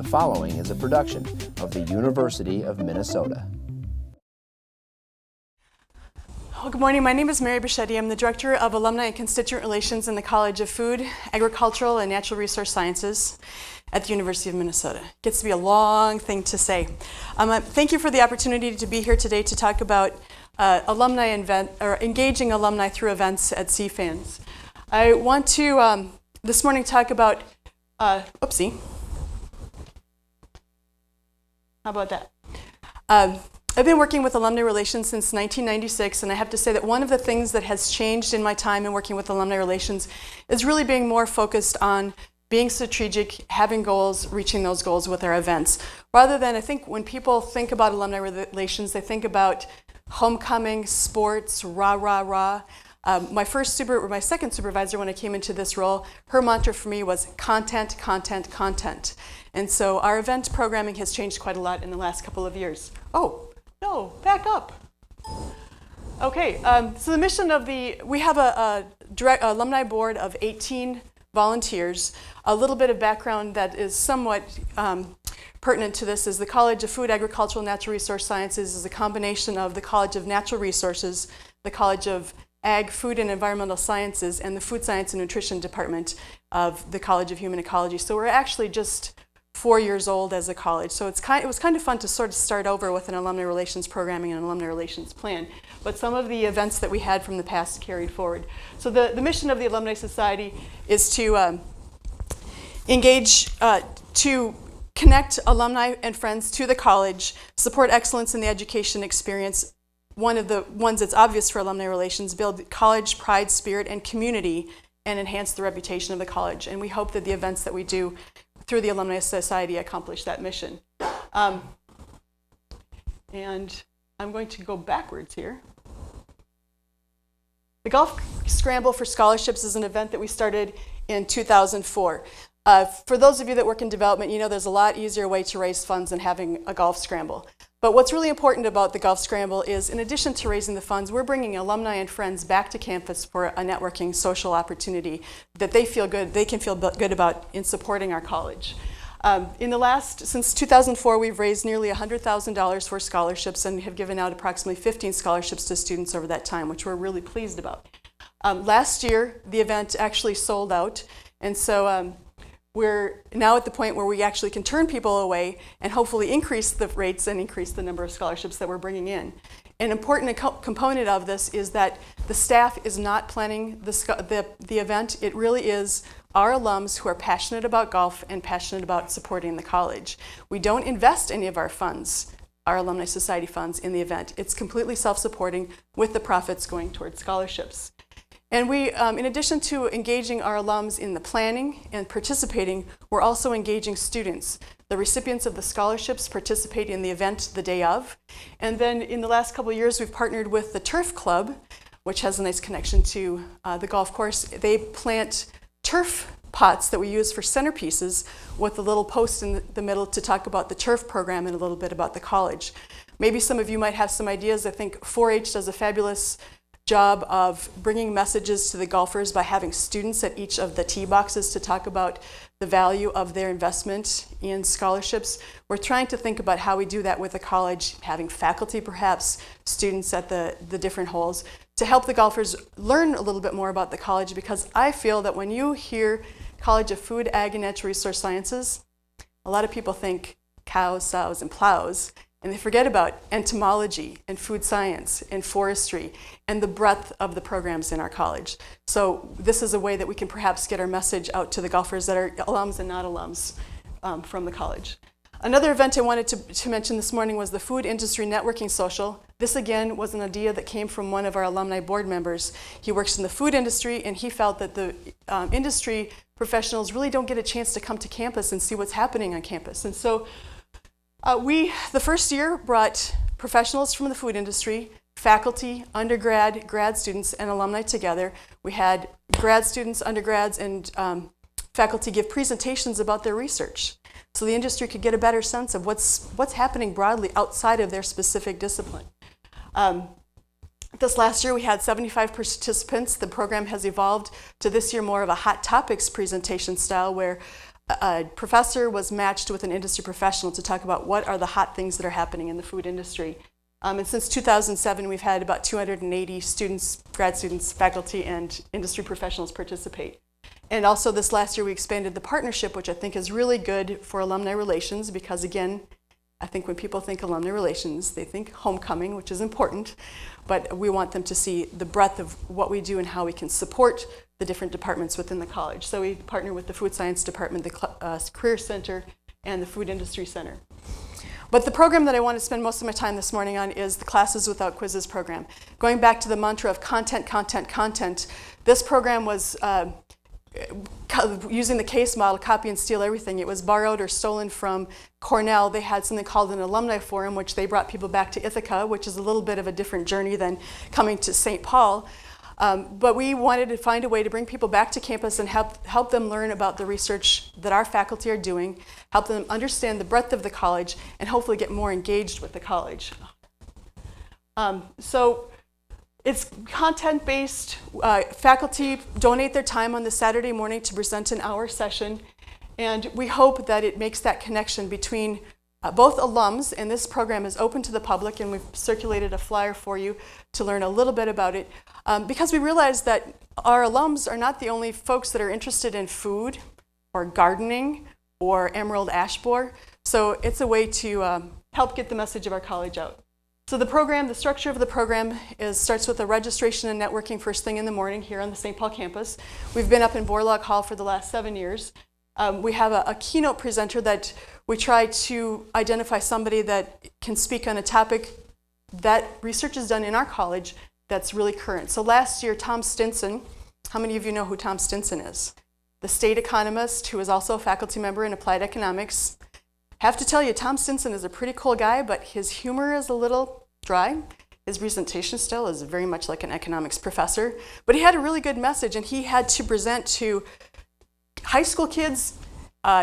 following is a production of the University of Minnesota. Well, good morning. My name is Mary Bichetti. I'm the Director of Alumni and Constituent Relations in the College of Food, Agricultural, and Natural Resource Sciences at the University of Minnesota. It gets to be a long thing to say. Thank you for the opportunity to be here today to talk about engaging alumni through events at CFANS. I want to this morning talk about, how about that? I've been working with alumni relations since 1996, and I have to say that one of the things that has changed in my time in working with alumni relations is really being more focused on being strategic, having goals, reaching those goals with our events. Rather than, I think when people think about alumni relations, they think about homecoming, sports, rah, rah, rah. My second supervisor when I came into this role, her mantra for me was content, content, content. And so our event programming has changed quite a lot in the last couple of years. Oh, no, back up. Okay, so the mission of we have a alumni board of 18 volunteers. A little bit of background that is somewhat pertinent to this is the College of Food, Agricultural, and Natural Resource Sciences is a combination of the College of Natural Resources, the College of Ag, Food, and Environmental Sciences, and the Food Science and Nutrition Department of the College of Human Ecology. So we're actually just 4 years old as a college. So it was kind of fun to sort of start over with an alumni relations programming and an alumni relations plan. But some of the events that we had from the past carried forward. So the mission of the Alumni Society is to engage, to connect alumni and friends to the college, support excellence in the education experience. One of the ones that's obvious for alumni relations, build college pride, spirit, and community, and enhance the reputation of the college. And we hope that the events that we do through the Alumni Society accomplish that mission. And I'm going to go backwards here. The Golf Scramble for Scholarships is an event that we started in 2004. For those of you that work in development, you know there's a lot easier way to raise funds than having a golf scramble. But what's really important about the Golf Scramble is, in addition to raising the funds, we're bringing alumni and friends back to campus for a networking social opportunity that they can feel good about in supporting our college. Since 2004, we've raised nearly $100,000 for scholarships and have given out approximately 15 scholarships to students over that time, which we're really pleased about. Last year, the event actually sold out, and so we're now at the point where we actually can turn people away and hopefully increase the rates and increase the number of scholarships that we're bringing in. An important component of this is that the staff is not planning the event. It really is our alums who are passionate about golf and passionate about supporting the college. We don't invest any of our funds, our Alumni Society funds, in the event. It's completely self-supporting with the profits going towards scholarships. And we, in addition to engaging our alums in the planning and participating, we're also engaging students. The recipients of the scholarships participate in the event the day of. And then in the last couple of years, we've partnered with the Turf Club, which has a nice connection to the golf course. They plant turf pots that we use for centerpieces with a little post in the middle to talk about the turf program and a little bit about the college. Maybe some of you might have some ideas. I think 4-H does a fabulous job of bringing messages to the golfers by having students at each of the tee boxes to talk about the value of their investment in scholarships. We're trying to think about how we do that with the college, having faculty perhaps, students at the different holes, to help the golfers learn a little bit more about the college, because I feel that when you hear College of Food, Ag, and Natural Resource Sciences, a lot of people think cows, sows, and plows, and they forget about entomology and food science and forestry and the breadth of the programs in our college. So this is a way that we can perhaps get our message out to the golfers that are alums and not alums from the college. Another event I wanted to mention this morning was the Food Industry Networking Social. This again was an idea that came from one of our alumni board members. He works in the food industry, and he felt that the industry professionals really don't get a chance to come to campus and see what's happening on campus. And so the first year, brought professionals from the food industry, faculty, undergrad, grad students, and alumni together. We had grad students, undergrads, and faculty give presentations about their research, so the industry could get a better sense of what's happening broadly outside of their specific discipline. This last year we had 75 participants. The program has evolved to this year more of a hot topics presentation style, where a professor was matched with an industry professional to talk about what are the hot things that are happening in the food industry. And since 2007, we've had about 280 students, grad students, faculty, and industry professionals participate. And also this last year, we expanded the partnership, which I think is really good for alumni relations because, again, I think when people think alumni relations, they think homecoming, which is important, but we want them to see the breadth of what we do and how we can support the different departments within the college. So we partner with the Food Science Department, the Career Center, and the Food Industry Center. But the program that I want to spend most of my time this morning on is the Classes Without Quizzes program. Going back to the mantra of content, content, content, this program was using the case model, copy and steal everything. It was borrowed or stolen from Cornell. They had something called an alumni forum, which they brought people back to Ithaca, which is a little bit of a different journey than coming to St. Paul. But we wanted to find a way to bring people back to campus and help them learn about the research that our faculty are doing, help them understand the breadth of the college, and hopefully get more engaged with the college. So it's content-based. Faculty donate their time on the Saturday morning to present an hour session, and we hope that it makes that connection between both alums, and this program is open to the public, and we've circulated a flyer for you to learn a little bit about it, because we realize that our alums are not the only folks that are interested in food or gardening or emerald ash borer, so it's a way to help get the message of our college out. So the structure of the program starts with a registration and networking first thing in the morning here on the St. Paul campus. We've been up in Borlaug Hall for the last 7 years. We have a keynote presenter that we try to identify somebody that can speak on a topic that research is done in our college that's really current. So last year, Tom Stinson, how many of you know who Tom Stinson is? The state economist who is also a faculty member in applied economics. Have to tell you, Tom Stinson is a pretty cool guy, but his humor is a little dry. His presentation style is very much like an economics professor, but he had a really good message, and he had to present to high school kids,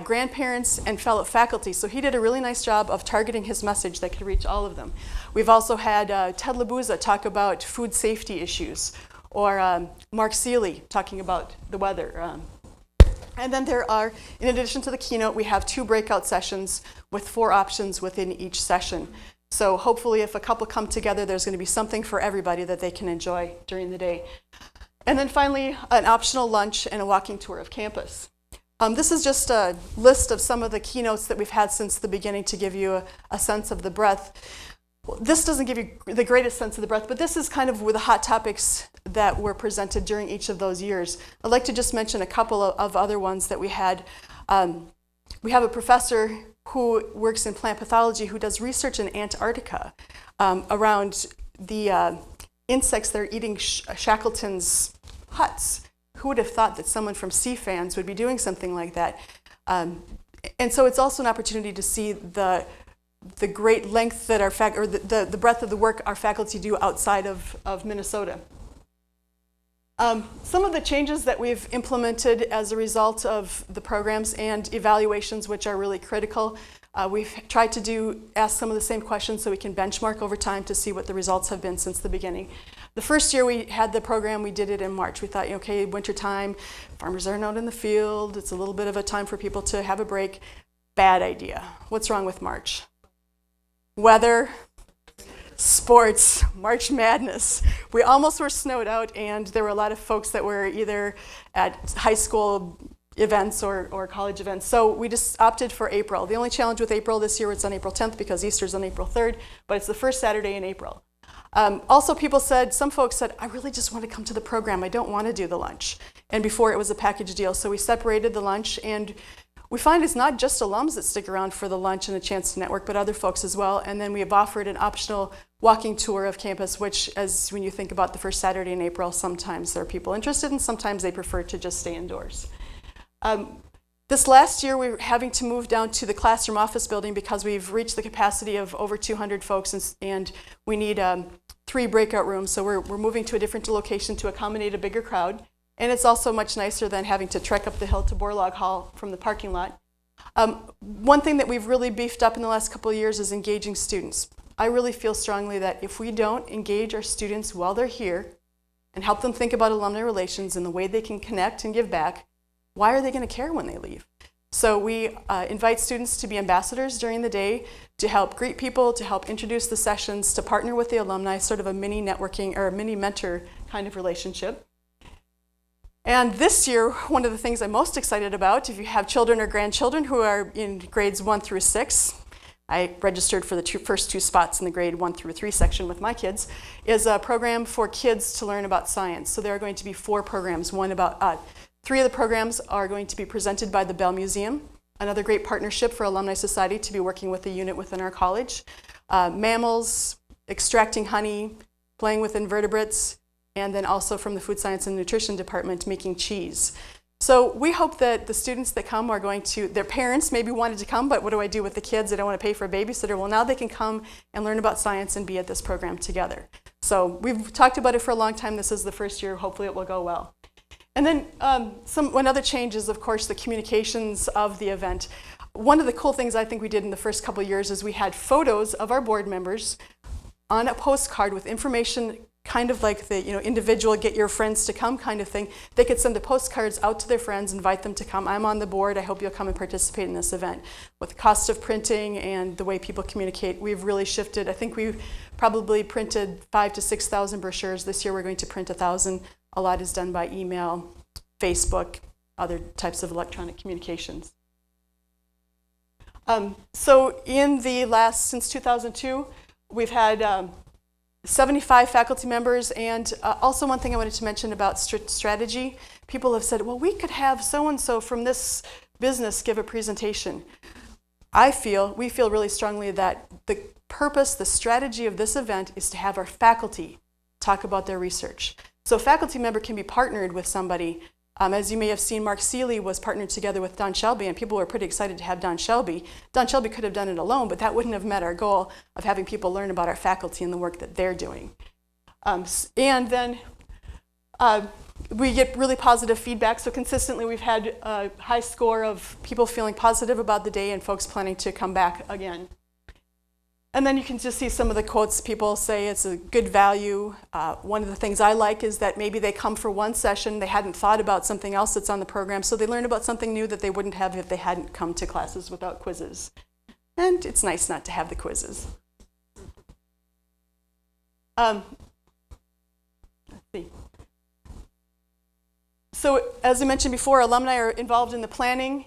grandparents, and fellow faculty. So he did a really nice job of targeting his message that could reach all of them. We've also had Ted Labuza talk about food safety issues, or Mark Seeley talking about the weather. And then there are, in addition to the keynote, we have 2 breakout sessions with 4 options within each session. So hopefully if a couple come together, there's going to be something for everybody that they can enjoy during the day. And then finally, an optional lunch and a walking tour of campus. This is just a list of some of the keynotes that we've had since the beginning to give you a sense of the breadth. This doesn't give you the greatest sense of the breadth, but this is kind of the hot topics that were presented during each of those years. I'd like to just mention a couple of other ones that we had. We have a professor who works in plant pathology who does research in Antarctica around the insects that are eating Shackleton's huts. Who would have thought that someone from Sea Fans would be doing something like that? And so it's also an opportunity to see the great length that the breadth of the work our faculty do outside of Minnesota. Some of the changes that we've implemented as a result of the programs and evaluations, which are really critical, we've tried to ask some of the same questions so we can benchmark over time to see what the results have been since the beginning. The first year we had the program, we did it in March. We thought, okay, wintertime, farmers aren't out in the field, it's a little bit of a time for people to have a break. Bad idea. What's wrong with March? Weather, sports, March Madness. We almost were snowed out, and there were a lot of folks that were either at high school events or college events. So we just opted for April. The only challenge with April this year, it's on April 10th because Easter's on April 3rd, but it's the first Saturday in April. Also, some folks said, I really just want to come to the program. I don't want to do the lunch. And before it was a package deal, so we separated the lunch, and we find it's not just alums that stick around for the lunch and a chance to network, but other folks as well. And then we have offered an optional walking tour of campus, which, when you think about the first Saturday in April, sometimes there are people interested, and sometimes they prefer to just stay indoors. This last year, we're having to move down to the classroom office building because we've reached the capacity of over 200 folks, and we need 3 breakout rooms. So we're moving to a different location to accommodate a bigger crowd. And it's also much nicer than having to trek up the hill to Borlaug Hall from the parking lot. One thing that we've really beefed up in the last couple of years is engaging students. I really feel strongly that if we don't engage our students while they're here and help them think about alumni relations and the way they can connect and give back, why are they going to care when they leave? So we invite students to be ambassadors during the day, to help greet people, to help introduce the sessions, to partner with the alumni, sort of a mini networking or a mini mentor kind of relationship. And this year, one of the things I'm most excited about, if you have children or grandchildren who are in grades 1 through 6, I registered for the first 2 spots in the grade 1 through 3 section with my kids, is a program for kids to learn about science. So there are going to be 4 programs. 3 of the programs are going to be presented by the Bell Museum, another great partnership for Alumni Society to be working with a unit within our college. Mammals, extracting honey, playing with invertebrates, and then also from the Food Science and Nutrition Department making cheese. So we hope that the students that come are going to, their parents maybe wanted to come, but what do I do with the kids? I don't want to pay for a babysitter. Well, now they can come and learn about science and be at this program together. So we've talked about it for a long time. This is the first year. Hopefully it will go well. And then one other change is, of course, the communications of the event. One of the cool things I think we did in the first couple of years is we had photos of our board members on a postcard with information, kind of like the individual get your friends to come kind of thing. They could send the postcards out to their friends, invite them to come. I'm on the board. I hope you'll come and participate in this event. With the cost of printing and the way people communicate, we've really shifted. I think we've probably printed 5,000 to 6,000 brochures. This year we're going to print 1,000. A lot is done by email, Facebook, other types of electronic communications. So in the since 2002, we've had 75 faculty members, and also one thing I wanted to mention about strategy. People have said, well, we could have so-and-so from this business give a presentation. We feel really strongly that the purpose, the strategy of this event is to have our faculty talk about their research. So a faculty member can be partnered with somebody. As you may have seen, Mark Seeley was partnered together with Don Shelby, and people were pretty excited to have Don Shelby. Don Shelby could have done it alone, but that wouldn't have met our goal of having people learn about our faculty and the work that they're doing. And then we get really positive feedback. So consistently, we've had a high score of people feeling positive about the day and folks planning to come back again. And then you can just see some of the quotes. People say it's a good value. One of the things I like is that maybe they come for one session, they hadn't thought about something else that's on the program, so they learn about something new that they wouldn't have if they hadn't come to classes without quizzes. And it's nice not to have the quizzes. Let's see. So as I mentioned before, alumni are involved in the planning.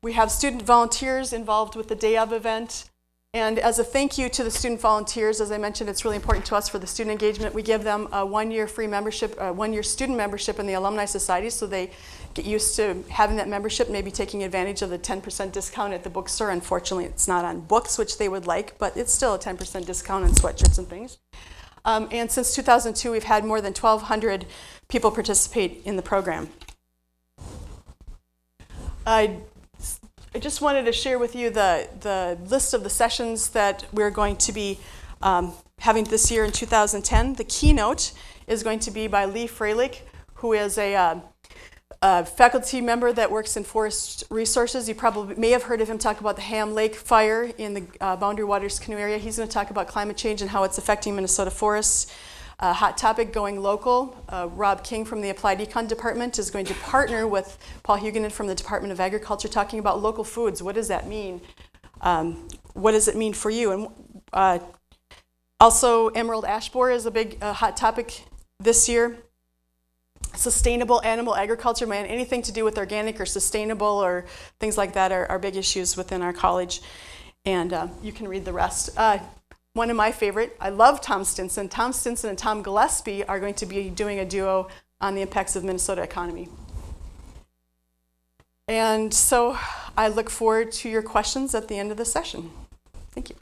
We have student volunteers involved with the day of event. And as a thank you to the student volunteers, as I mentioned, it's really important to us for the student engagement. We give them a 1-year free membership, 1-year student membership in the Alumni Society, so they get used to having that membership, maybe taking advantage of the 10% discount at the bookstore. Unfortunately, it's not on books, which they would like, but it's still a 10% discount on sweatshirts and things. And since 2002, we've had more than 1,200 people participate in the program. I just wanted to share with you the list of the sessions that we're going to be having this year in 2010. The keynote is going to be by Lee Freilich, who is a faculty member that works in forest resources. You probably may have heard of him talk about the Ham Lake fire in the Boundary Waters Canoe area. He's going to talk about climate change and how it's affecting Minnesota forests. Hot topic, going local. Rob King from the Applied Econ Department is going to partner with Paul Huguenin from the Department of Agriculture talking about local foods. What does that mean? What does it mean for you? And also, emerald ash borer is a big hot topic this year. Sustainable animal agriculture, anything to do with organic or sustainable or things like that are big issues within our college. And you can read the rest. One of my favorite, I love Tom Stinson. Tom Stinson and Tom Gillespie are going to be doing a duo on the impacts of Minnesota economy. And so I look forward to your questions at the end of the session. Thank you.